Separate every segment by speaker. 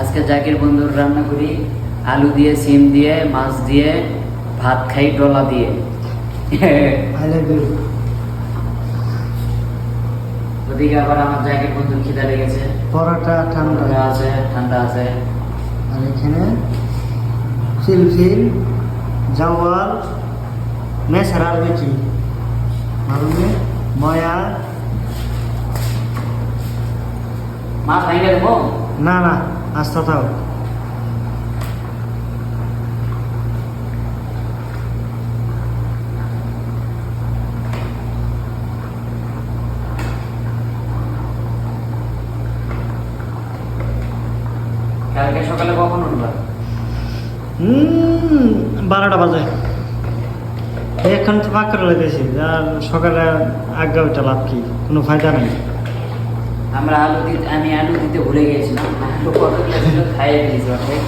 Speaker 1: আজকে জাকির বন্ধুর রান্না করি আলু দিয়ে, সিম দিয়ে, মাছ দিয়ে, ভাত খাই ডলা দিয়ে। ওদিকে আবার আমার জাকির বন্ধুর খিদা লেগেছে,
Speaker 2: পরোটা ঠান্ডা
Speaker 1: আছে, ঠান্ডা আছে।
Speaker 2: আর এখানে ফিলফিল জাওয়াল মেসারার বেটি মারুনে ময়া।
Speaker 1: মাছ ভাঙে দেবো?
Speaker 2: না না, আস্তে থাও।
Speaker 1: কালকে সকালে কখন উঠবা?
Speaker 2: 12টা বাজে। এখন তো ফাঁক করে লেগেছি, আর সকালে আগে ওইটা লাভ কি, কোনো ফায়দা নেই।
Speaker 1: আমি আলু দিতে ভুলে গিয়েছিলাম, আলু কতগুলো ছিল খাইয়ে দিয়েছি অর্ধেক।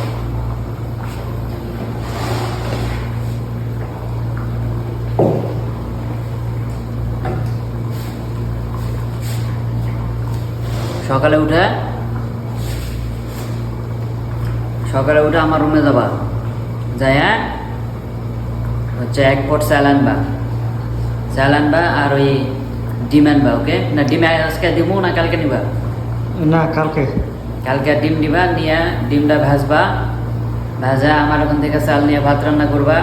Speaker 1: সকালে উঠে আমার রুমে যাবা, যাই হচ্ছে 1 পট চাল আনবা আর ওই ডিম আনবা। ওকে না, ডিম আজকে দিব না কালকে নিবা?
Speaker 2: না, কালকে।
Speaker 1: কালকে ডিম নিবা, নিয়ে ডিমটা ভাজবা, ভাজা আমার ওখান থেকে চাল নিয়ে ভাত রান্না করবা।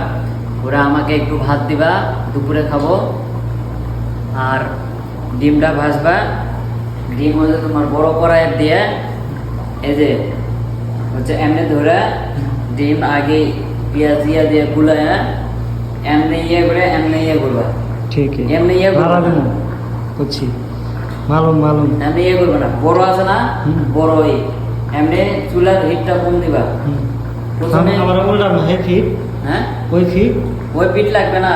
Speaker 1: ওরা আমাকে একটু ভাত দিবা, দুপুরে খাবো। আর ডিমটা ভাজবা, ডিম হচ্ছে তোমার বড় কড়াইয়ের দিয়ে এই যে হচ্ছে এমনি ধরে ডিম আগে পেঁয়াজ দিয়ে গুলায় এমনি করবা।
Speaker 2: ঠিক
Speaker 1: এমনি
Speaker 2: বুঝছি, মালুম
Speaker 1: এমনি করবে না, বড় আছে না, বড় এমনি চুলার হিটটা কম দিবা। প্রথমে
Speaker 2: আমার উল্টানো ফিট,
Speaker 1: হ্যাঁ
Speaker 2: ওই
Speaker 1: পিঠ লাগবে না,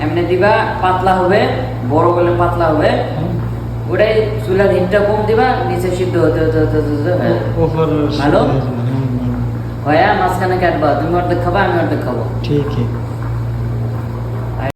Speaker 1: এমনি দিবা, পাতলা হবে, বড় করলে পাতলা হবে। ওটাই চুলার হিটটা কম দিবা, নিচে সিদ্ধ হতে ভালো হয়ে মাঝখানে কাটবা। তুমি অর্ধেক খাবা, আমি অর্ধেক খাবো।
Speaker 2: ঠিক